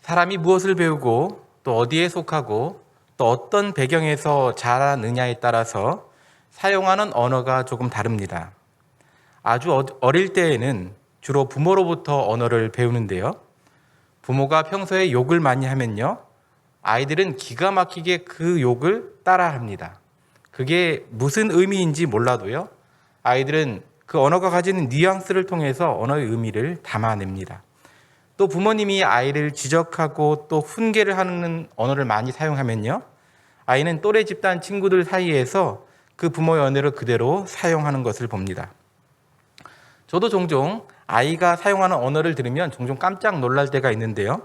사람이 무엇을 배우고 또 어디에 속하고 또 어떤 배경에서 자라느냐에 따라서 사용하는 언어가 조금 다릅니다. 아주 어릴 때에는 주로 부모로부터 언어를 배우는데요. 부모가 평소에 욕을 많이 하면요, 아이들은 기가 막히게 그 욕을 따라합니다. 그게 무슨 의미인지 몰라도요, 아이들은 그 언어가 가지는 뉘앙스를 통해서 언어의 의미를 담아냅니다. 또 부모님이 아이를 지적하고 또 훈계를 하는 언어를 많이 사용하면요, 아이는 또래 집단 친구들 사이에서 그 부모의 언어를 그대로 사용하는 것을 봅니다. 저도 종종 아이가 사용하는 언어를 들으면 종종 깜짝 놀랄 때가 있는데요.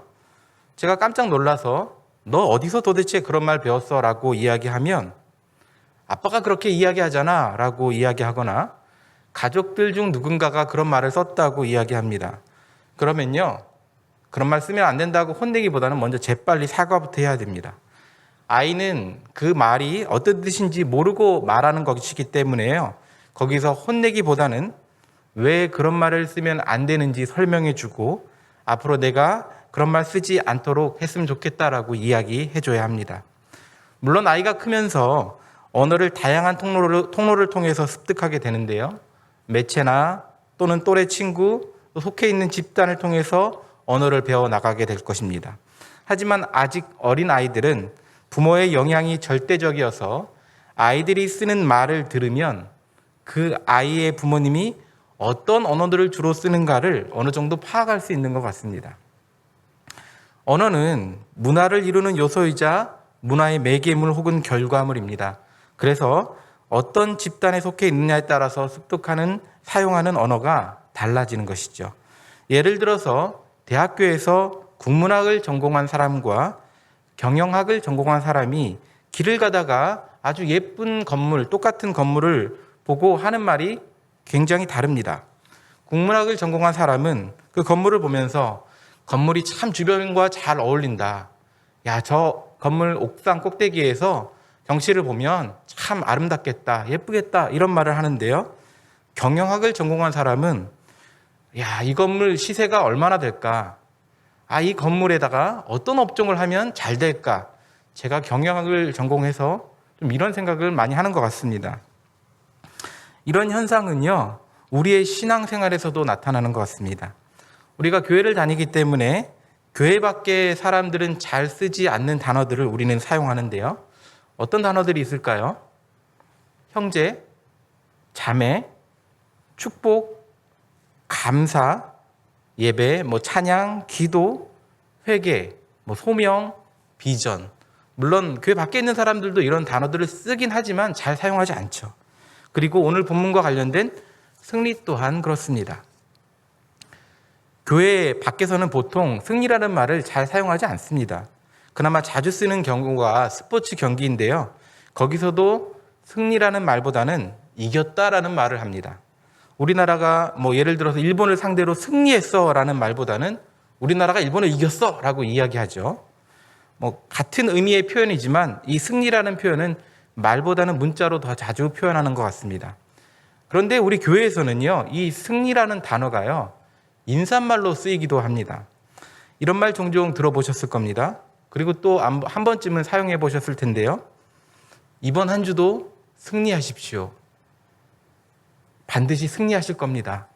제가 깜짝 놀라서 너 어디서 도대체 그런 말 배웠어? 라고 이야기하면 아빠가 그렇게 이야기하잖아 라고 이야기하거나 가족들 중 누군가가 그런 말을 썼다고 이야기합니다. 그러면요, 그런 말 쓰면 안 된다고 혼내기보다는 먼저 재빨리 사과부터 해야 됩니다. 아이는 그 말이 어떤 뜻인지 모르고 말하는 것이기 때문에요, 거기서 혼내기보다는 왜 그런 말을 쓰면 안 되는지 설명해 주고 앞으로 내가 그런 말 쓰지 않도록 했으면 좋겠다라고 이야기해 줘야 합니다. 물론 아이가 크면서 언어를 다양한 통로를 통해서 습득하게 되는데요, 매체나 또는 또래 친구, 또 속해 있는 집단을 통해서 언어를 배워나가게 될 것입니다. 하지만 아직 어린 아이들은 부모의 영향이 절대적이어서 아이들이 쓰는 말을 들으면 그 아이의 부모님이 어떤 언어들을 주로 쓰는가를 어느 정도 파악할 수 있는 것 같습니다. 언어는 문화를 이루는 요소이자 문화의 매개물 혹은 결과물입니다. 그래서 어떤 집단에 속해 있느냐에 따라서 습득하는, 사용하는 언어가 달라지는 것이죠. 예를 들어서 대학교에서 국문학을 전공한 사람과 경영학을 전공한 사람이 길을 가다가 아주 예쁜 건물, 똑같은 건물을 보고 하는 말이 굉장히 다릅니다. 국문학을 전공한 사람은 그 건물을 보면서 건물이 참 주변과 잘 어울린다. 야, 저 건물 옥상 꼭대기에서 경치를 보면 참 아름답겠다, 예쁘겠다, 이런 말을 하는데요. 경영학을 전공한 사람은 야, 이 건물 시세가 얼마나 될까? 아, 이 건물에다가 어떤 업종을 하면 잘 될까? 제가 경영학을 전공해서 좀 이런 생각을 많이 하는 것 같습니다. 이런 현상은요, 우리의 신앙생활에서도 나타나는 것 같습니다. 우리가 교회를 다니기 때문에 교회 밖의 사람들은 잘 쓰지 않는 단어들을 우리는 사용하는데요. 어떤 단어들이 있을까요? 형제, 자매, 축복, 감사, 예배, 찬양, 기도, 회개, 소명, 비전. 물론 교회 밖에 있는 사람들도 이런 단어들을 쓰긴 하지만 잘 사용하지 않죠. 그리고 오늘 본문과 관련된 승리 또한 그렇습니다. 교회 밖에서는 보통 승리라는 말을 잘 사용하지 않습니다. 그나마 자주 쓰는 경우가 스포츠 경기인데요, 거기서도 승리라는 말보다는 이겼다라는 말을 합니다. 우리나라가 예를 들어서 일본을 상대로 승리했어 라는 말보다는 우리나라가 일본을 이겼어 라고 이야기하죠. 같은 의미의 표현이지만 이 승리라는 표현은 말보다는 문자로 더 자주 표현하는 것 같습니다. 그런데 우리 교회에서는요, 이 승리라는 단어가요, 인사말로 쓰이기도 합니다. 이런 말 종종 들어보셨을 겁니다. 그리고 또 한 번쯤은 사용해 보셨을 텐데요. 이번 한 주도 승리하십시오. 반드시 승리하실 겁니다.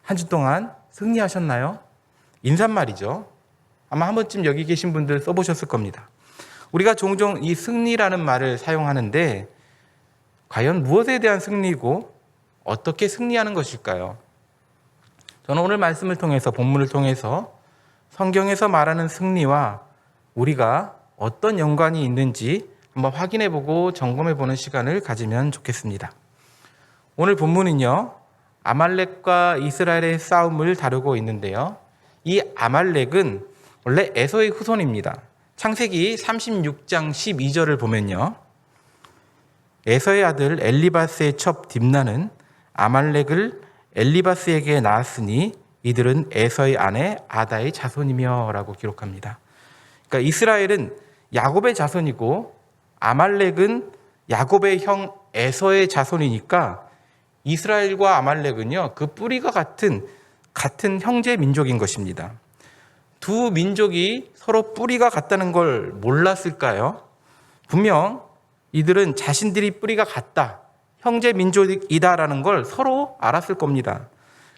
한 주 동안 승리하셨나요? 인사말이죠. 아마 한 번쯤 여기 계신 분들 써보셨을 겁니다. 우리가 종종 이 승리라는 말을 사용하는데 과연 무엇에 대한 승리고 어떻게 승리하는 것일까요? 저는 오늘 말씀을 통해서, 본문을 통해서 성경에서 말하는 승리와 우리가 어떤 연관이 있는지 한번 확인해보고 점검해보는 시간을 가지면 좋겠습니다. 오늘 본문은요, 아말렉과 이스라엘의 싸움을 다루고 있는데요, 이 아말렉은 원래 에서의 후손입니다. 창세기 36장 12절을 보면요, 에서의 아들 엘리바스의 첩 딥나는 아말렉을 엘리바스에게 낳았으니 이들은 에서의 아내 아다의 자손이며 라고 기록합니다. 그러니까 이스라엘은 야곱의 자손이고 아말렉은 야곱의 형 에서의 자손이니까 이스라엘과 아말렉은요, 그 뿌리가 같은 형제 민족인 것입니다. 두 민족이 서로 뿌리가 같다는 걸 몰랐을까요? 분명 이들은 자신들이 뿌리가 같다, 형제 민족이다라는 걸 서로 알았을 겁니다.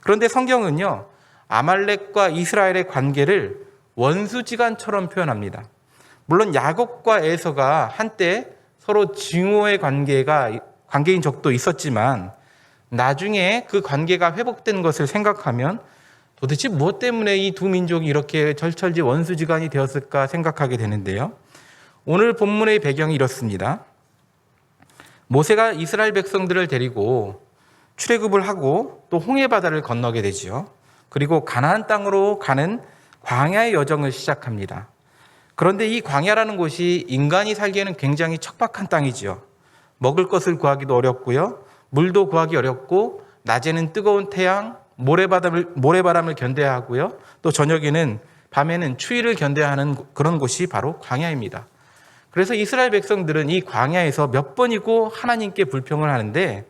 그런데 성경은요, 아말렉과 이스라엘의 관계를 원수지간처럼 표현합니다. 물론 야곱과 에서가 한때 서로 증오의 관계인 적도 있었지만 나중에 그 관계가 회복된 것을 생각하면 도대체 무엇 때문에 이 두 민족이 이렇게 절철지 원수지간이 되었을까 생각하게 되는데요. 오늘 본문의 배경이 이렇습니다. 모세가 이스라엘 백성들을 데리고 출애굽을 하고 또 홍해 바다를 건너게 되지요. 그리고 가나안 땅으로 가는 광야의 여정을 시작합니다. 그런데 이 광야라는 곳이 인간이 살기에는 굉장히 척박한 땅이지요. 먹을 것을 구하기도 어렵고요. 물도 구하기 어렵고 낮에는 뜨거운 태양, 모래바람을 견뎌야 하고요. 또 저녁에는 밤에는 추위를 견뎌야 하는 그런 곳이 바로 광야입니다. 그래서 이스라엘 백성들은 이 광야에서 몇 번이고 하나님께 불평을 하는데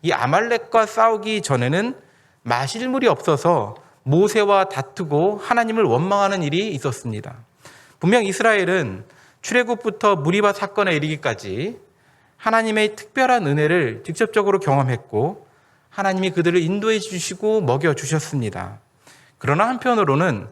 이 아말렉과 싸우기 전에는 마실 물이 없어서 모세와 다투고 하나님을 원망하는 일이 있었습니다. 분명 이스라엘은 출애굽부터 무리바 사건에 이르기까지 하나님의 특별한 은혜를 직접적으로 경험했고 하나님이 그들을 인도해 주시고 먹여 주셨습니다. 그러나 한편으로는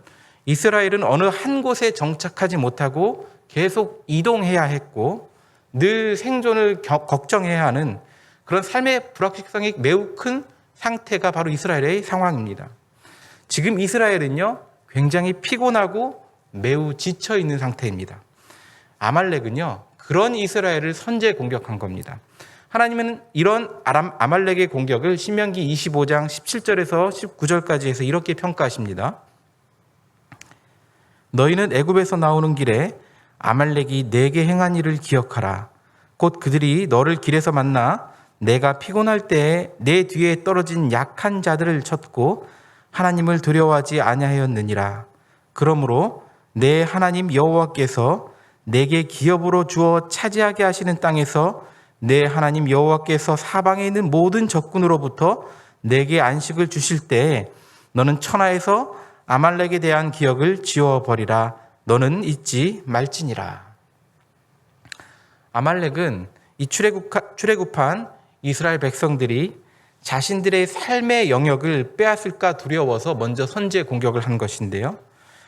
이스라엘은 어느 한 곳에 정착하지 못하고 계속 이동해야 했고 늘 생존을 걱정해야 하는 그런 삶의 불확실성이 매우 큰 상태가 바로 이스라엘의 상황입니다. 지금 이스라엘은요, 굉장히 피곤하고 매우 지쳐 있는 상태입니다. 아말렉은요, 그런 이스라엘을 선제 공격한 겁니다. 하나님은 이런 아말렉의 공격을 신명기 25장 17절에서 19절까지 해서 이렇게 평가하십니다. 너희는 애굽에서 나오는 길에 아말렉이 내게 행한 일을 기억하라. 곧 그들이 너를 길에서 만나 내가 피곤할 때에 내 뒤에 떨어진 약한 자들을 쳤고 하나님을 두려워하지 아니하였느니라. 그러므로 내 하나님 여호와께서 내게 기업으로 주어 차지하게 하시는 땅에서 내 하나님 여호와께서 사방에 있는 모든 적군으로부터 내게 안식을 주실 때에 너는 천하에서 아말렉에 대한 기억을 지워버리라. 너는 잊지 말지니라. 아말렉은 이 출애굽한 이스라엘 백성들이 자신들의 삶의 영역을 빼앗을까 두려워서 먼저 선제 공격을 한 것인데요.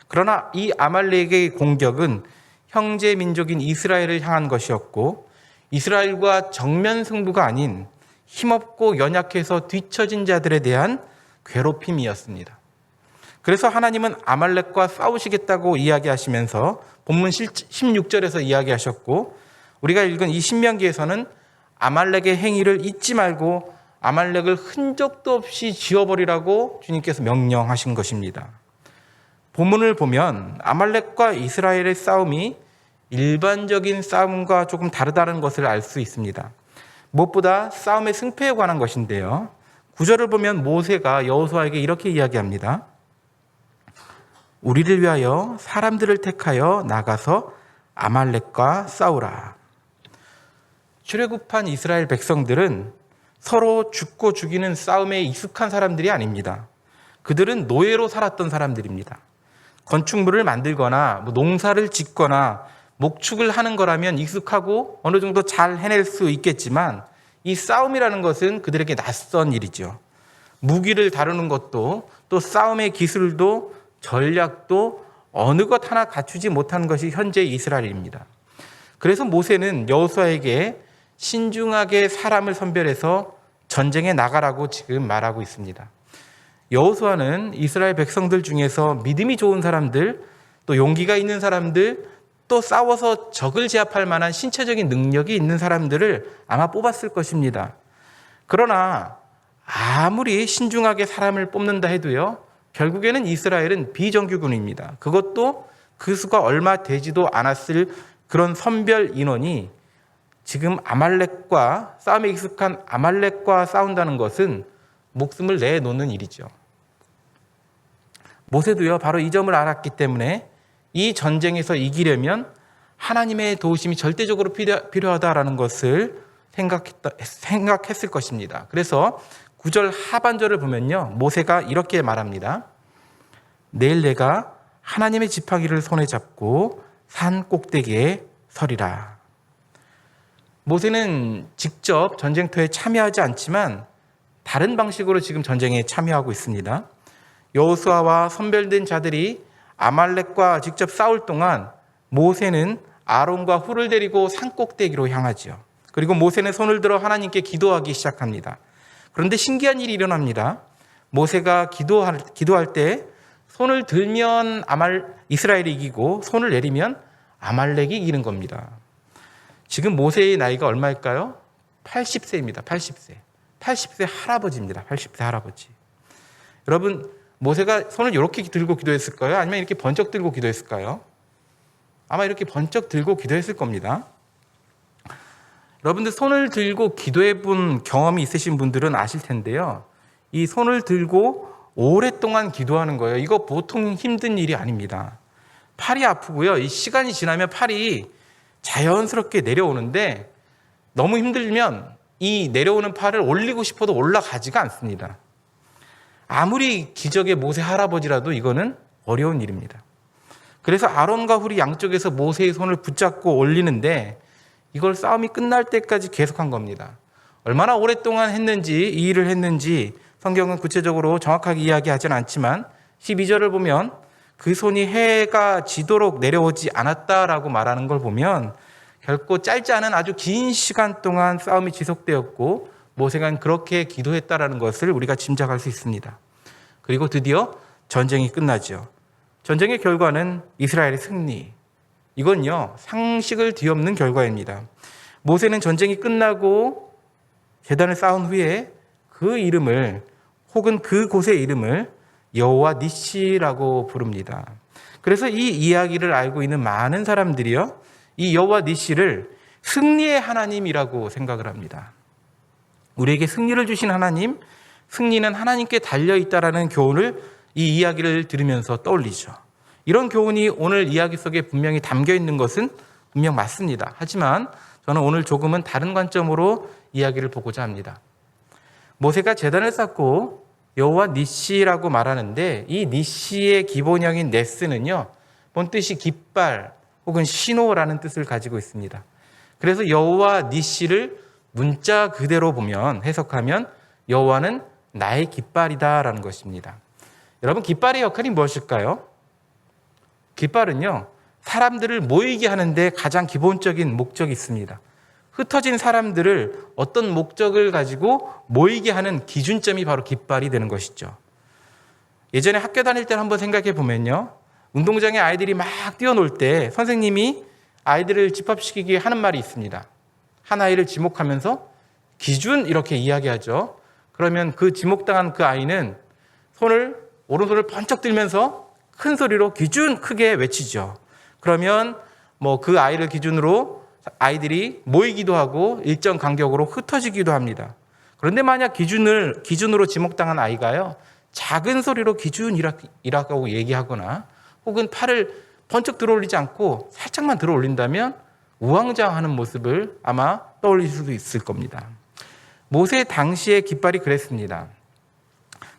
그러나 이 아말렉의 공격은 형제 민족인 이스라엘을 향한 것이었고 이스라엘과 정면 승부가 아닌 힘없고 연약해서 뒤처진 자들에 대한 괴롭힘이었습니다. 그래서 하나님은 아말렉과 싸우시겠다고 이야기하시면서 본문 16절에서 이야기하셨고 우리가 읽은 이 신명기에서는 아말렉의 행위를 잊지 말고 아말렉을 흔적도 없이 지워버리라고 주님께서 명령하신 것입니다. 본문을 보면 아말렉과 이스라엘의 싸움이 일반적인 싸움과 조금 다르다는 것을 알 수 있습니다. 무엇보다 싸움의 승패에 관한 것인데요. 9절을 보면 모세가 여호수아에게 이렇게 이야기합니다. 우리를 위하여 사람들을 택하여 나가서 아말렉과 싸우라. 출애굽한 이스라엘 백성들은 서로 죽고 죽이는 싸움에 익숙한 사람들이 아닙니다. 그들은 노예로 살았던 사람들입니다. 건축물을 만들거나 농사를 짓거나 목축을 하는 거라면 익숙하고 어느 정도 잘 해낼 수 있겠지만 이 싸움이라는 것은 그들에게 낯선 일이죠. 무기를 다루는 것도 또 싸움의 기술도 전략도 어느 것 하나 갖추지 못한 것이 현재 이스라엘입니다. 그래서 모세는 여호수아에게 신중하게 사람을 선별해서 전쟁에 나가라고 지금 말하고 있습니다. 여호수아는 이스라엘 백성들 중에서 믿음이 좋은 사람들, 또 용기가 있는 사람들, 또 싸워서 적을 제압할 만한 신체적인 능력이 있는 사람들을 아마 뽑았을 것입니다. 그러나 아무리 신중하게 사람을 뽑는다 해도요, 결국에는 이스라엘은 비정규군입니다. 그것도 그 수가 얼마 되지도 않았을 그런 선별 인원이 지금 아말렉과 싸움에 익숙한 아말렉과 싸운다는 것은 목숨을 내놓는 일이죠. 모세도요, 바로 이 점을 알았기 때문에 이 전쟁에서 이기려면 하나님의 도우심이 절대적으로 필요하다라는 것을 생각했을 것입니다. 그래서 9절 하반절을 보면요, 모세가 이렇게 말합니다. 내일 내가 하나님의 지팡이를 손에 잡고 산 꼭대기에 서리라. 모세는 직접 전쟁터에 참여하지 않지만 다른 방식으로 지금 전쟁에 참여하고 있습니다. 여호수아와 선별된 자들이 아말렉과 직접 싸울 동안 모세는 아론과 훌을 데리고 산 꼭대기로 향하죠. 그리고 모세는 손을 들어 하나님께 기도하기 시작합니다. 그런데 신기한 일이 일어납니다. 모세가 기도할 때 손을 들면 이스라엘이 이기고 손을 내리면 아말렉이 이기는 겁니다. 지금 모세의 나이가 얼마일까요? 80세입니다. 80세 할아버지입니다. 80세 할아버지. 여러분, 모세가 손을 이렇게 들고 기도했을까요? 아니면 이렇게 번쩍 들고 기도했을까요? 아마 이렇게 번쩍 들고 기도했을 겁니다. 여러분들 손을 들고 기도해 본 경험이 있으신 분들은 아실 텐데요. 이 손을 들고 오랫동안 기도하는 거예요. 이거 보통 힘든 일이 아닙니다. 팔이 아프고요. 이 시간이 지나면 팔이 자연스럽게 내려오는데 너무 힘들면 이 내려오는 팔을 올리고 싶어도 올라가지가 않습니다. 아무리 기적의 모세 할아버지라도 이거는 어려운 일입니다. 그래서 아론과 훌이 양쪽에서 모세의 손을 붙잡고 올리는데 이걸 싸움이 끝날 때까지 계속한 겁니다. 얼마나 오랫동안 했는지, 이 일을 했는지 성경은 구체적으로 정확하게 이야기하지는 않지만 12절을 보면 그 손이 해가 지도록 내려오지 않았다라고 말하는 걸 보면 결코 짧지 않은 아주 긴 시간 동안 싸움이 지속되었고 모세가 그렇게 기도했다라는 것을 우리가 짐작할 수 있습니다. 그리고 드디어 전쟁이 끝나죠. 전쟁의 결과는 이스라엘의 승리. 이건요, 상식을 뒤엎는 결과입니다. 모세는 전쟁이 끝나고 제단을 쌓은 후에 그 이름을 혹은 그곳의 이름을 여호와 니시라고 부릅니다. 그래서 이 이야기를 알고 있는 많은 사람들이요, 이 여호와 니시를 승리의 하나님이라고 생각을 합니다. 우리에게 승리를 주신 하나님, 승리는 하나님께 달려있다라는 교훈을 이 이야기를 들으면서 떠올리죠. 이런 교훈이 오늘 이야기 속에 분명히 담겨 있는 것은 분명 맞습니다. 하지만 저는 오늘 조금은 다른 관점으로 이야기를 보고자 합니다. 모세가 제단을 쌓고 여호와 니시라고 말하는데 이 니시의 기본형인 네스는요, 본뜻이 깃발 혹은 신호라는 뜻을 가지고 있습니다. 그래서 여호와 니시를 문자 그대로 보면, 해석하면 여호와는 나의 깃발이다라는 것입니다. 여러분, 깃발의 역할이 무엇일까요? 깃발은요, 사람들을 모이게 하는데 가장 기본적인 목적이 있습니다. 흩어진 사람들을 어떤 목적을 가지고 모이게 하는 기준점이 바로 깃발이 되는 것이죠. 예전에 학교 다닐 때 한번 생각해 보면요, 운동장에 아이들이 막 뛰어놀 때 선생님이 아이들을 집합시키기 하는 말이 있습니다. 한 아이를 지목하면서 기준 이렇게 이야기하죠. 그러면 그 지목당한 그 아이는 오른손을 번쩍 들면서 큰 소리로 기준 크게 외치죠. 그러면 그 아이를 기준으로 아이들이 모이기도 하고 일정 간격으로 흩어지기도 합니다. 그런데 만약 기준으로 지목당한 아이가요, 작은 소리로 기준이라고 얘기하거나 혹은 팔을 번쩍 들어올리지 않고 살짝만 들어올린다면 우왕좌왕하는 모습을 아마 떠올릴 수도 있을 겁니다. 모세 당시의 깃발이 그랬습니다.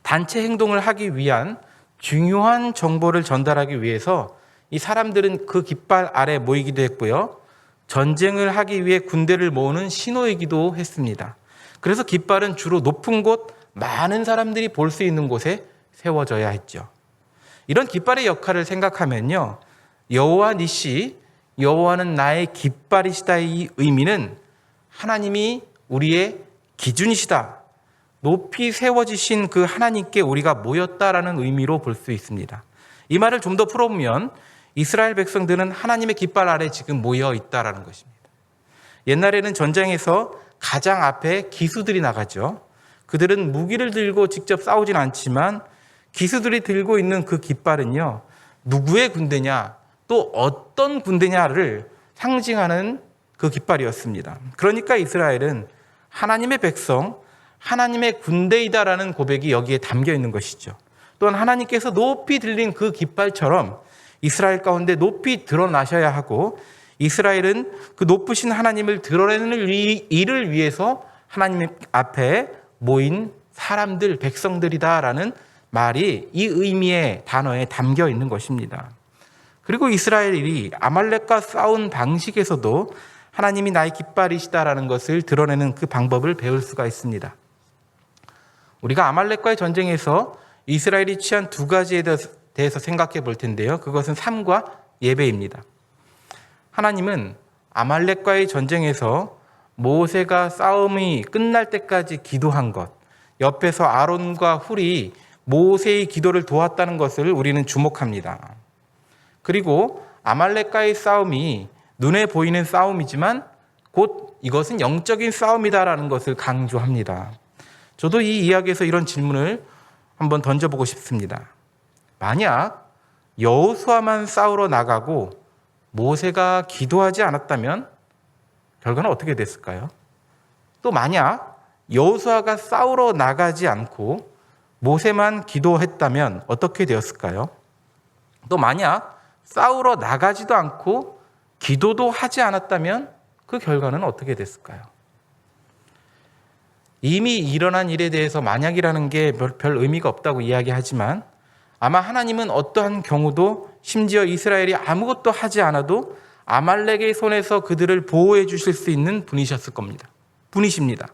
단체 행동을 하기 위한 중요한 정보를 전달하기 위해서 이 사람들은 그 깃발 아래 모이기도 했고요, 전쟁을 하기 위해 군대를 모으는 신호이기도 했습니다. 그래서 깃발은 주로 높은 곳, 많은 사람들이 볼 수 있는 곳에 세워져야 했죠. 이런 깃발의 역할을 생각하면요, 여호와 니시, 여호와는 나의 깃발이시다의 의미는 하나님이 우리의 기준이시다, 높이 세워지신 그 하나님께 우리가 모였다라는 의미로 볼 수 있습니다. 이 말을 좀 더 풀어보면 이스라엘 백성들은 하나님의 깃발 아래 지금 모여 있다라는 것입니다. 옛날에는 전쟁에서 가장 앞에 기수들이 나가죠. 그들은 무기를 들고 직접 싸우진 않지만 기수들이 들고 있는 그 깃발은요, 누구의 군대냐, 또 어떤 군대냐를 상징하는 그 깃발이었습니다. 그러니까 이스라엘은 하나님의 백성, 하나님의 군대이다라는 고백이 여기에 담겨 있는 것이죠. 또한 하나님께서 높이 들린 그 깃발처럼 이스라엘 가운데 높이 드러나셔야 하고, 이스라엘은 그 높으신 하나님을 드러내는 일을 위해서 하나님 앞에 모인 사람들, 백성들이다라는 말이 이 의미의 단어에 담겨 있는 것입니다. 그리고 이스라엘이 아말렉과 싸운 방식에서도 하나님이 나의 깃발이시다라는 것을 드러내는 그 방법을 배울 수가 있습니다. 우리가 아말렉과의 전쟁에서 이스라엘이 취한 두 가지에 대해서 생각해 볼 텐데요. 그것은 삶과 예배입니다. 하나님은 아말렉과의 전쟁에서 모세가 싸움이 끝날 때까지 기도한 것, 옆에서 아론과 훌이 모세의 기도를 도왔다는 것을 우리는 주목합니다. 그리고 아말렉과의 싸움이 눈에 보이는 싸움이지만 곧 이것은 영적인 싸움이다라는 것을 강조합니다. 저도 이 이야기에서 이런 질문을 한번 던져보고 싶습니다. 만약 여호수아만 싸우러 나가고 모세가 기도하지 않았다면 결과는 어떻게 됐을까요? 또 만약 여호수아가 싸우러 나가지 않고 모세만 기도했다면 어떻게 되었을까요? 또 만약 싸우러 나가지도 않고 기도도 하지 않았다면 그 결과는 어떻게 됐을까요? 이미 일어난 일에 대해서 만약이라는 게 별 의미가 없다고 이야기하지만 아마 하나님은 어떠한 경우도 심지어 이스라엘이 아무것도 하지 않아도 아말렉의 손에서 그들을 보호해 주실 수 있는 분이셨을 겁니다. 분이십니다.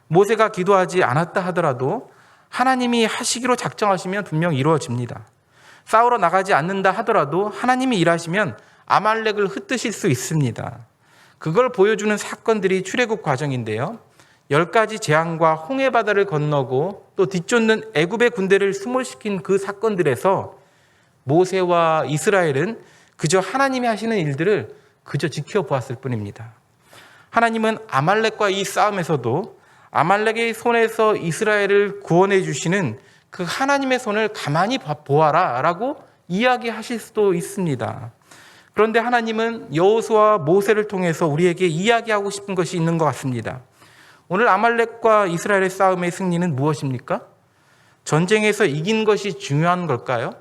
모세가 기도하지 않았다 하더라도 하나님이 하시기로 작정하시면 분명 이루어집니다. 싸우러 나가지 않는다 하더라도 하나님이 일하시면 아말렉을 흩으실 수 있습니다. 그걸 보여주는 사건들이 출애굽 과정인데요. 10가지 재앙과 홍해바다를 건너고 또 뒤쫓는 애굽의 군대를 수몰시킨 그 사건들에서 모세와 이스라엘은 그저 하나님이 하시는 일들을 그저 지켜보았을 뿐입니다. 하나님은 아말렉과 이 싸움에서도 아말렉의 손에서 이스라엘을 구원해 주시는 그 하나님의 손을 가만히 보아라 라고 이야기하실 수도 있습니다. 그런데 하나님은 여호수아와 모세를 통해서 우리에게 이야기하고 싶은 것이 있는 것 같습니다. 오늘 아말렉과 이스라엘의 싸움의 승리는 무엇입니까? 전쟁에서 이긴 것이 중요한 걸까요?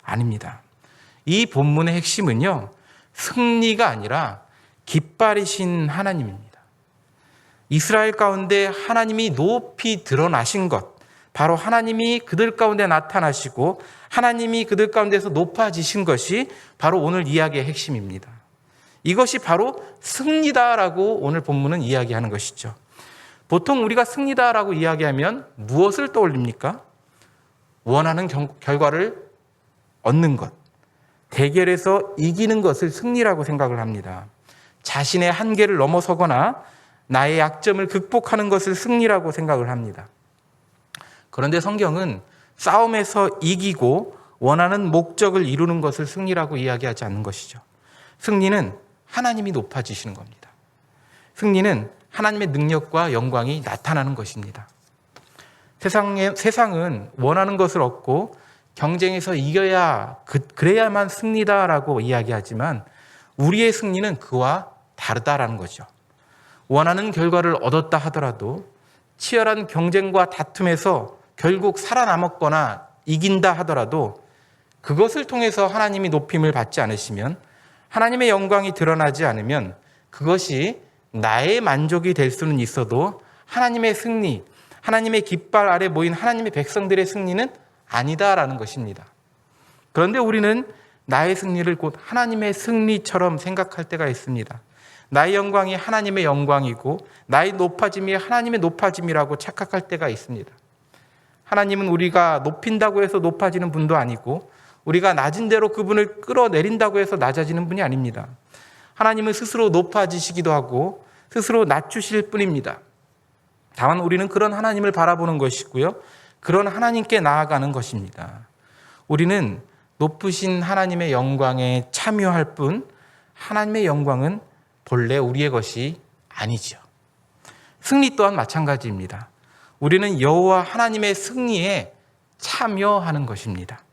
아닙니다. 이 본문의 핵심은요, 승리가 아니라 깃발이신 하나님입니다. 이스라엘 가운데 하나님이 높이 드러나신 것, 바로 하나님이 그들 가운데 나타나시고 하나님이 그들 가운데서 높아지신 것이 바로 오늘 이야기의 핵심입니다. 이것이 바로 승리다라고 오늘 본문은 이야기하는 것이죠. 보통 우리가 승리다라고 이야기하면 무엇을 떠올립니까? 원하는 결과를 얻는 것, 대결에서 이기는 것을 승리라고 생각을 합니다. 자신의 한계를 넘어서거나 나의 약점을 극복하는 것을 승리라고 생각을 합니다. 그런데 성경은 싸움에서 이기고 원하는 목적을 이루는 것을 승리라고 이야기하지 않는 것이죠. 승리는 하나님이 높아지시는 겁니다. 승리는 하나님의 능력과 영광이 나타나는 것입니다. 세상은 원하는 것을 얻고 경쟁에서 이겨야 그래야만 승리다라고 이야기하지만 우리의 승리는 그와 다르다라는 거죠. 원하는 결과를 얻었다 하더라도 치열한 경쟁과 다툼에서 결국 살아남았거나 이긴다 하더라도 그것을 통해서 하나님이 높임을 받지 않으시면, 하나님의 영광이 드러나지 않으면 그것이 나의 만족이 될 수는 있어도 하나님의 승리, 하나님의 깃발 아래 모인 하나님의 백성들의 승리는 아니다라는 것입니다. 그런데 우리는 나의 승리를 곧 하나님의 승리처럼 생각할 때가 있습니다. 나의 영광이 하나님의 영광이고 나의 높아짐이 하나님의 높아짐이라고 착각할 때가 있습니다. 하나님은 우리가 높인다고 해서 높아지는 분도 아니고 우리가 낮은 대로 그분을 끌어내린다고 해서 낮아지는 분이 아닙니다. 하나님은 스스로 높아지시기도 하고 스스로 낮추실 뿐입니다. 다만 우리는 그런 하나님을 바라보는 것이고요, 그런 하나님께 나아가는 것입니다. 우리는 높으신 하나님의 영광에 참여할 뿐 하나님의 영광은 본래 우리의 것이 아니죠. 승리 또한 마찬가지입니다. 우리는 여호와 하나님의 승리에 참여하는 것입니다.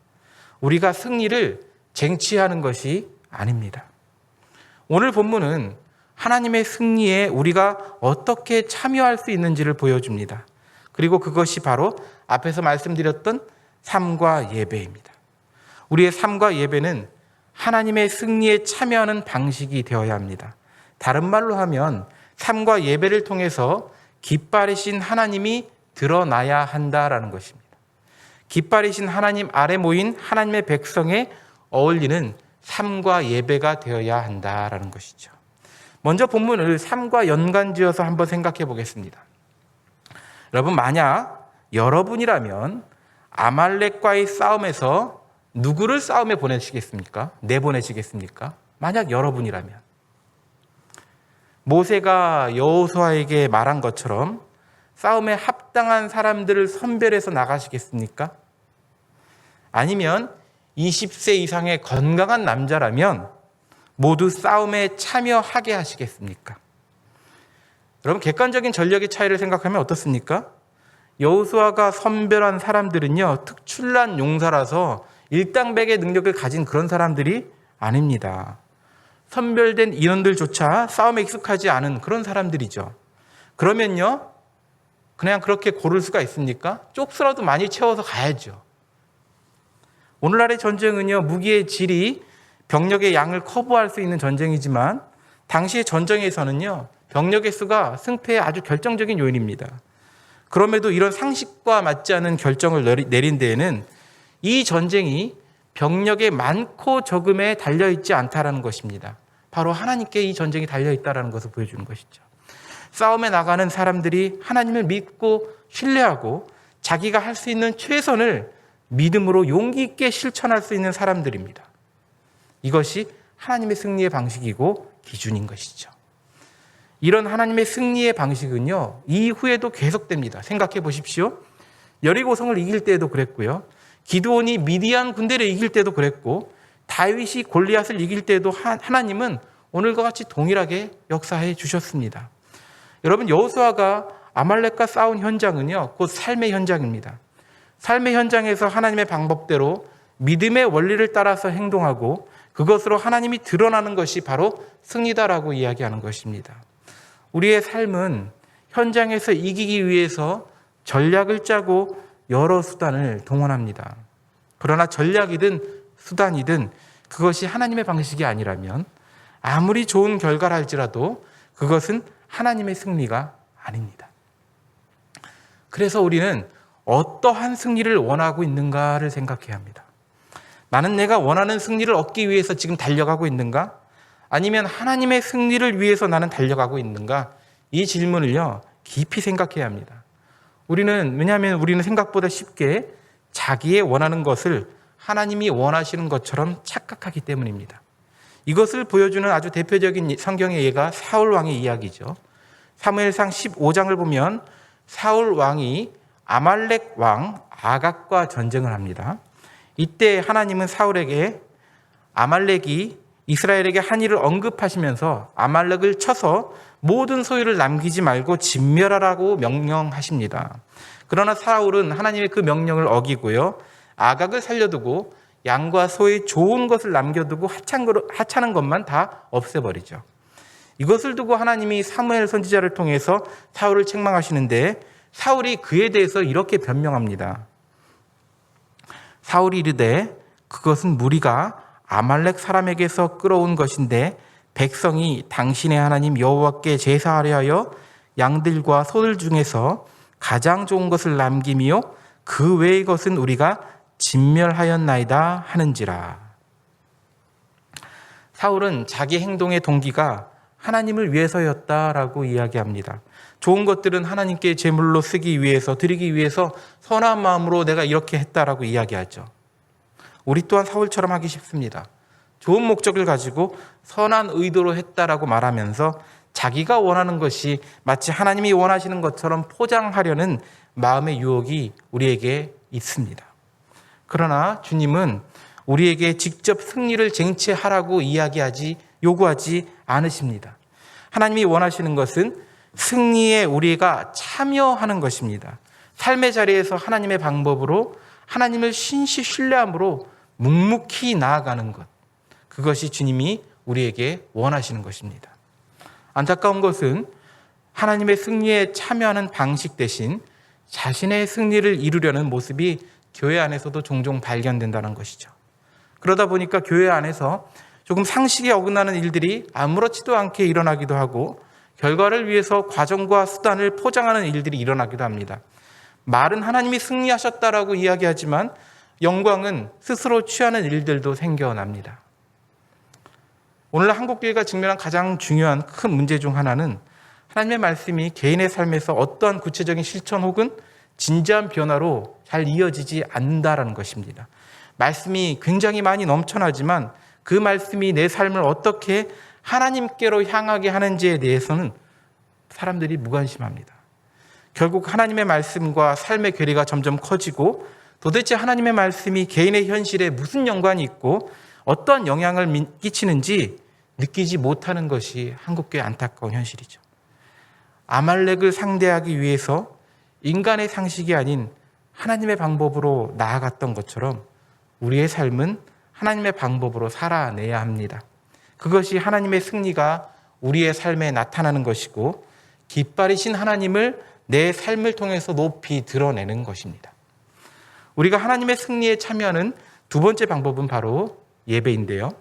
우리가 승리를 쟁취하는 것이 아닙니다. 오늘 본문은 하나님의 승리에 우리가 어떻게 참여할 수 있는지를 보여줍니다. 그리고 그것이 바로 앞에서 말씀드렸던 삶과 예배입니다. 우리의 삶과 예배는 하나님의 승리에 참여하는 방식이 되어야 합니다. 다른 말로 하면 삶과 예배를 통해서 깃발이신 하나님이 드러나야 한다라는 것입니다. 깃발이신 하나님 아래 모인 하나님의 백성의 어울리는 삶과 예배가 되어야 한다라는 것이죠. 먼저 본문을 삶과 연관지어서 한번 생각해 보겠습니다. 여러분, 만약 여러분이라면 아말렉과의 싸움에서 누구를 싸움에 보내시겠습니까? 내보내시겠습니까? 만약 여러분이라면. 모세가 여호수아에게 말한 것처럼 싸움에 합당한 사람들을 선별해서 나가시겠습니까? 아니면 20세 이상의 건강한 남자라면 모두 싸움에 참여하게 하시겠습니까? 여러분, 객관적인 전력의 차이를 생각하면 어떻습니까? 여호수아가 선별한 사람들은요, 특출난 용사라서 일당백의 능력을 가진 그런 사람들이 아닙니다. 선별된 인원들조차 싸움에 익숙하지 않은 그런 사람들이죠. 그러면요, 그냥 그렇게 고를 수가 있습니까? 쪽수라도 많이 채워서 가야죠. 오늘날의 전쟁은요, 무기의 질이 병력의 양을 커버할 수 있는 전쟁이지만 당시의 전쟁에서는요, 병력의 수가 승패의 아주 결정적인 요인입니다. 그럼에도 이런 상식과 맞지 않은 결정을 내린 데에는 이 전쟁이 병력의 많고 적음에 달려있지 않다라는 것입니다. 바로 하나님께 이 전쟁이 달려있다는 것을 보여주는 것이죠. 싸움에 나가는 사람들이 하나님을 믿고 신뢰하고 자기가 할 수 있는 최선을 믿음으로 용기 있게 실천할 수 있는 사람들입니다. 이것이 하나님의 승리의 방식이고 기준인 것이죠. 이런 하나님의 승리의 방식은요, 이후에도 계속됩니다. 생각해 보십시오. 여리고성을 이길 때에도 그랬고요. 기드온이 미디안 군대를 이길 때도 그랬고, 다윗이 골리앗을 이길 때도 하나님은 오늘과 같이 동일하게 역사해 주셨습니다. 여러분, 여호수아가 아말렉과 싸운 현장은요, 곧 삶의 현장입니다. 삶의 현장에서 하나님의 방법대로 믿음의 원리를 따라서 행동하고 그것으로 하나님이 드러나는 것이 바로 승리다라고 이야기하는 것입니다. 우리의 삶은 현장에서 이기기 위해서 전략을 짜고 여러 수단을 동원합니다. 그러나 전략이든 수단이든 그것이 하나님의 방식이 아니라면 아무리 좋은 결과를 할지라도 그것은 하나님의 승리가 아닙니다. 그래서 우리는 어떠한 승리를 원하고 있는가를 생각해야 합니다. 나는 내가 원하는 승리를 얻기 위해서 지금 달려가고 있는가? 아니면 하나님의 승리를 위해서 나는 달려가고 있는가? 이 질문을요, 깊이 생각해야 합니다. 왜냐하면 우리는 생각보다 쉽게 자기의 원하는 것을 하나님이 원하시는 것처럼 착각하기 때문입니다. 이것을 보여주는 아주 대표적인 성경의 예가 사울 왕의 이야기죠. 사무엘상 15장을 보면 사울 왕이 아말렉 왕 아각과 전쟁을 합니다. 이때 하나님은 사울에게 아말렉이 이스라엘에게 한 일을 언급하시면서 아말렉을 쳐서 모든 소유를 남기지 말고 진멸하라고 명령하십니다. 그러나 사울은 하나님의 그 명령을 어기고요, 아각을 살려두고 양과 소의 좋은 것을 남겨두고 하찮은 것만 다 없애버리죠. 이것을 두고 하나님이 사무엘 선지자를 통해서 사울을 책망하시는데 사울이 그에 대해서 이렇게 변명합니다. 사울이 이르되 그것은 무리가 아말렉 사람에게서 끌어온 것인데 백성이 당신의 하나님 여호와께 제사하려 하여 양들과 소들 중에서 가장 좋은 것을 남기며 그 외의 것은 우리가 진멸하였나이다 하는지라. 사울은 자기 행동의 동기가 하나님을 위해서였다라고 이야기합니다. 좋은 것들은 하나님께 제물로 쓰기 위해서, 드리기 위해서 선한 마음으로 내가 이렇게 했다라고 이야기하죠. 우리 또한 사울처럼 하기 쉽습니다. 좋은 목적을 가지고 선한 의도로 했다라고 말하면서 자기가 원하는 것이 마치 하나님이 원하시는 것처럼 포장하려는 마음의 유혹이 우리에게 있습니다. 그러나 주님은 우리에게 직접 승리를 쟁취하라고 요구하지 않으십니다. 하나님이 원하시는 것은 승리에 우리가 참여하는 것입니다. 삶의 자리에서 하나님의 방법으로 하나님을 신시 신뢰함으로 묵묵히 나아가는 것, 그것이 주님이 우리에게 원하시는 것입니다. 안타까운 것은 하나님의 승리에 참여하는 방식 대신 자신의 승리를 이루려는 모습이 교회 안에서도 종종 발견된다는 것이죠. 그러다 보니까 교회 안에서 조금 상식에 어긋나는 일들이 아무렇지도 않게 일어나기도 하고 결과를 위해서 과정과 수단을 포장하는 일들이 일어나기도 합니다. 말은 하나님이 승리하셨다라고 이야기하지만 영광은 스스로 취하는 일들도 생겨납니다. 오늘 한국교회가 직면한 가장 중요한 큰 문제 중 하나는 하나님의 말씀이 개인의 삶에서 어떠한 구체적인 실천 혹은 진지한 변화로 잘 이어지지 않는다라는 것입니다. 말씀이 굉장히 많이 넘쳐나지만 그 말씀이 내 삶을 어떻게 하나님께로 향하게 하는지에 대해서는 사람들이 무관심합니다. 결국 하나님의 말씀과 삶의 괴리가 점점 커지고 도대체 하나님의 말씀이 개인의 현실에 무슨 연관이 있고 어떤 영향을 끼치는지 느끼지 못하는 것이 한국교회의 안타까운 현실이죠. 아말렉을 상대하기 위해서 인간의 상식이 아닌 하나님의 방법으로 나아갔던 것처럼 우리의 삶은 하나님의 방법으로 살아내야 합니다. 그것이 하나님의 승리가 우리의 삶에 나타나는 것이고 깃발이신 하나님을 내 삶을 통해서 높이 드러내는 것입니다. 우리가 하나님의 승리에 참여하는 두 번째 방법은 바로 예배인데요.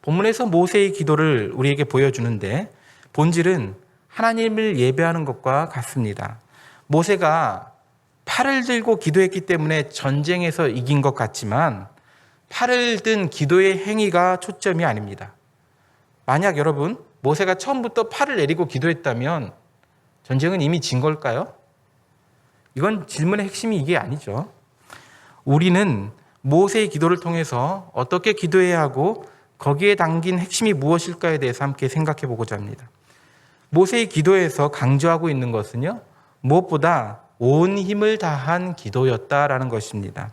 본문에서 모세의 기도를 우리에게 보여주는데 본질은 하나님을 예배하는 것과 같습니다. 모세가 팔을 들고 기도했기 때문에 전쟁에서 이긴 것 같지만 팔을 든 기도의 행위가 초점이 아닙니다. 만약 여러분 모세가 처음부터 팔을 내리고 기도했다면 전쟁은 이미 진 걸까요? 이건 질문의 핵심이 이게 아니죠. 우리는 모세의 기도를 통해서 어떻게 기도해야 하고 거기에 담긴 핵심이 무엇일까에 대해서 함께 생각해 보고자 합니다. 모세의 기도에서 강조하고 있는 것은요, 무엇보다 온 힘을 다한 기도였다라는 것입니다.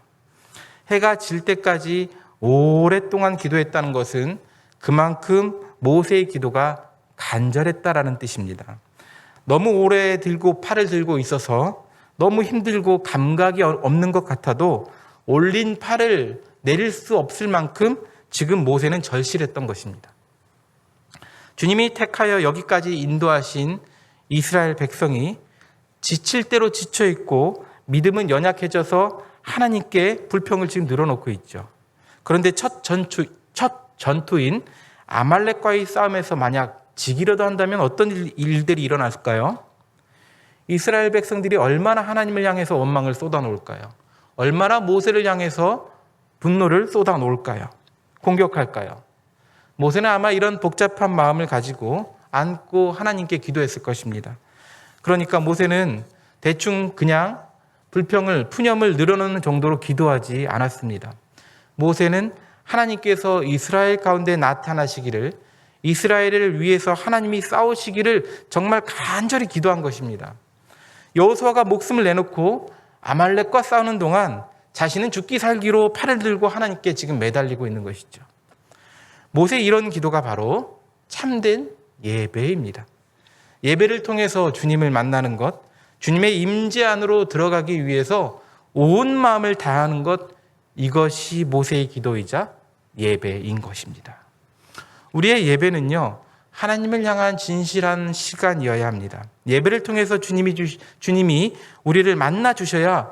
해가 질 때까지 오랫동안 기도했다는 것은 그만큼 모세의 기도가 간절했다라는 뜻입니다. 너무 오래 팔을 들고 있어서 너무 힘들고 감각이 없는 것 같아도 올린 팔을 내릴 수 없을 만큼 지금 모세는 절실했던 것입니다. 주님이 택하여 여기까지 인도하신 이스라엘 백성이 지칠 대로 지쳐 있고 믿음은 연약해져서 하나님께 불평을 지금 늘어놓고 있죠. 그런데 첫 전투인 아말렉과의 싸움에서 만약 지기라도 한다면 어떤 일들이 일어났을까요? 이스라엘 백성들이 얼마나 하나님을 향해서 원망을 쏟아놓을까요? 얼마나 모세를 향해서 분노를 쏟아놓을까요? 공격할까요? 모세는 아마 이런 복잡한 마음을 가지고 안고 하나님께 기도했을 것입니다. 그러니까 모세는 대충 그냥 푸념을 늘어놓는 정도로 기도하지 않았습니다. 모세는 하나님께서 이스라엘 가운데 나타나시기를, 이스라엘을 위해서 하나님이 싸우시기를 정말 간절히 기도한 것입니다. 여호수아가 목숨을 내놓고 아말렉과 싸우는 동안 자신은 죽기 살기로 팔을 들고 하나님께 지금 매달리고 있는 것이죠. 모세의 이런 기도가 바로 참된 예배입니다. 예배를 통해서 주님을 만나는 것, 주님의 임재 안으로 들어가기 위해서 온 마음을 다하는 것, 이것이 모세의 기도이자 예배인 것입니다. 우리의 예배는요, 하나님을 향한 진실한 시간이어야 합니다. 예배를 통해서 주님이 우리를 만나 주셔야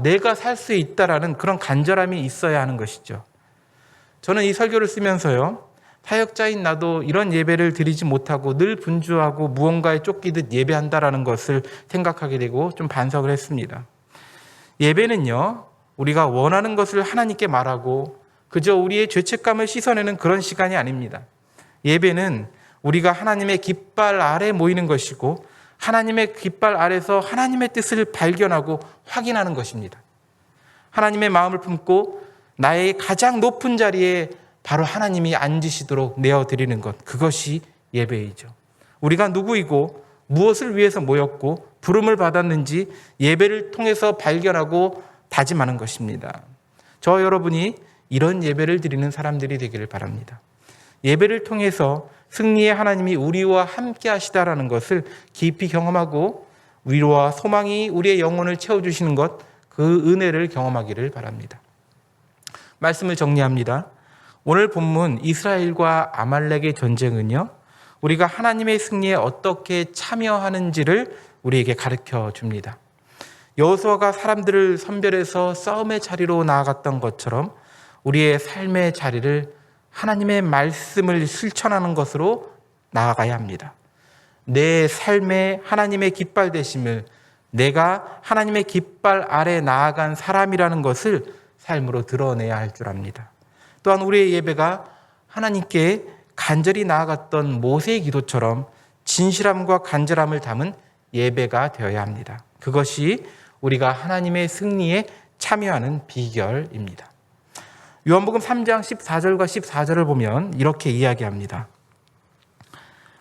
내가 살 수 있다라는 그런 간절함이 있어야 하는 것이죠. 저는 이 설교를 쓰면서요, 사역자인 나도 이런 예배를 드리지 못하고 늘 분주하고 무언가에 쫓기듯 예배한다라는 것을 생각하게 되고 좀 반성을 했습니다. 예배는요, 우리가 원하는 것을 하나님께 말하고 그저 우리의 죄책감을 씻어내는 그런 시간이 아닙니다. 예배는 우리가 하나님의 깃발 아래 모이는 것이고 하나님의 깃발 아래서 하나님의 뜻을 발견하고 확인하는 것입니다. 하나님의 마음을 품고 나의 가장 높은 자리에 바로 하나님이 앉으시도록 내어드리는 것, 그것이 예배이죠. 우리가 누구이고 무엇을 위해서 모였고 부름을 받았는지 예배를 통해서 발견하고 다짐하는 것입니다. 저 여러분이 이런 예배를 드리는 사람들이 되기를 바랍니다. 예배를 통해서 승리의 하나님이 우리와 함께 하시다라는 것을 깊이 경험하고 위로와 소망이 우리의 영혼을 채워주시는 것, 그 은혜를 경험하기를 바랍니다. 말씀을 정리합니다. 오늘 본문 이스라엘과 아말렉의 전쟁은요, 우리가 하나님의 승리에 어떻게 참여하는지를 우리에게 가르쳐 줍니다. 여호수아가 사람들을 선별해서 싸움의 자리로 나아갔던 것처럼 우리의 삶의 자리를 하나님의 말씀을 실천하는 것으로 나아가야 합니다. 내 삶에 하나님의 깃발 되심을 내가 하나님의 깃발 아래 나아간 사람이라는 것을 삶으로 드러내야 할 줄 압니다. 또한 우리의 예배가 하나님께 간절히 나아갔던 모세의 기도처럼 진실함과 간절함을 담은 예배가 되어야 합니다. 그것이 우리가 하나님의 승리에 참여하는 비결입니다. 요한복음 3장 14절과 14절을 보면 이렇게 이야기합니다.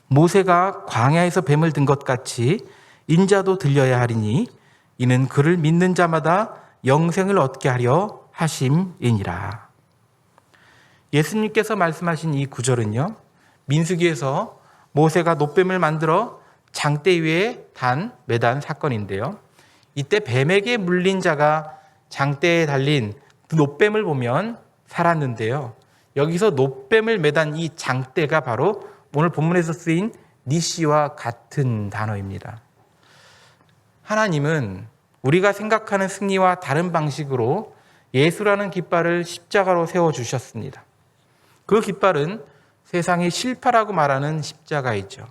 모세가 광야에서 뱀을 든 것 같이 인자도 들려야 하리니 이는 그를 믿는 자마다 영생을 얻게 하려 하심이니라. 예수님께서 말씀하신 이 구절은요, 민수기에서 모세가 놋뱀을 만들어 장대 위에 매단 사건인데요. 이때 뱀에게 물린 자가 장대에 달린 그 놋뱀을 보면 살았는데요. 여기서 놋뱀을 매단 이 장대가 바로 오늘 본문에서 쓰인 니시와 같은 단어입니다. 하나님은 우리가 생각하는 승리와 다른 방식으로 예수라는 깃발을 십자가로 세워주셨습니다. 그 깃발은 세상의 실패라고 말하는 십자가이죠.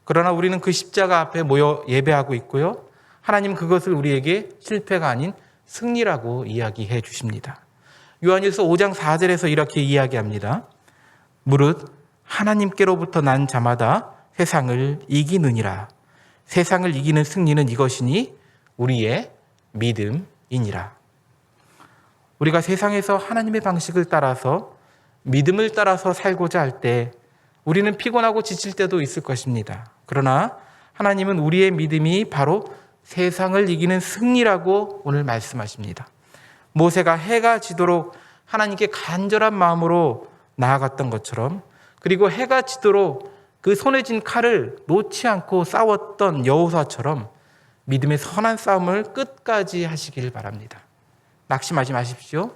그러나 우리는 그 십자가 앞에 모여 예배하고 있고요. 하나님 그것을 우리에게 실패가 아닌 승리라고 이야기해 주십니다. 요한일서 5장 4절에서 이렇게 이야기합니다. 무릇 하나님께로부터 난 자마다 세상을 이기느니라. 세상을 이기는 승리는 이것이니 우리의 믿음이니라. 우리가 세상에서 하나님의 방식을 따라서 믿음을 따라서 살고자 할 때 우리는 피곤하고 지칠 때도 있을 것입니다. 그러나 하나님은 우리의 믿음이 바로 세상을 이기는 승리라고 오늘 말씀하십니다. 모세가 해가 지도록 하나님께 간절한 마음으로 나아갔던 것처럼, 그리고 해가 지도록 그 손에 쥔 칼을 놓지 않고 싸웠던 여호수아처럼 믿음의 선한 싸움을 끝까지 하시길 바랍니다. 낙심하지 마십시오.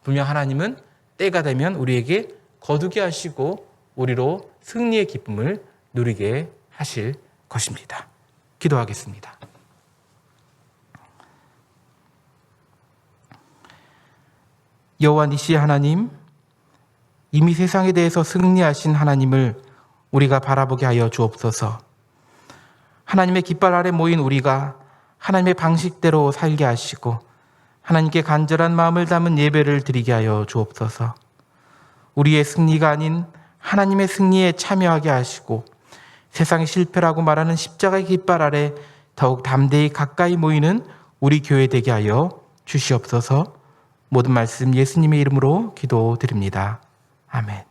분명 하나님은 때가 되면 우리에게 거두게 하시고 우리로 승리의 기쁨을 누리게 하실 것입니다. 기도하겠습니다. 여호와 니시 하나님, 이미 세상에 대해서 승리하신 하나님을 우리가 바라보게 하여 주옵소서. 하나님의 깃발 아래 모인 우리가 하나님의 방식대로 살게 하시고 하나님께 간절한 마음을 담은 예배를 드리게 하여 주옵소서. 우리의 승리가 아닌 하나님의 승리에 참여하게 하시고 세상의 실패라고 말하는 십자가의 깃발 아래 더욱 담대히 가까이 모이는 우리 교회 되게 하여 주시옵소서. 모든 말씀 예수님의 이름으로 기도드립니다. 아멘.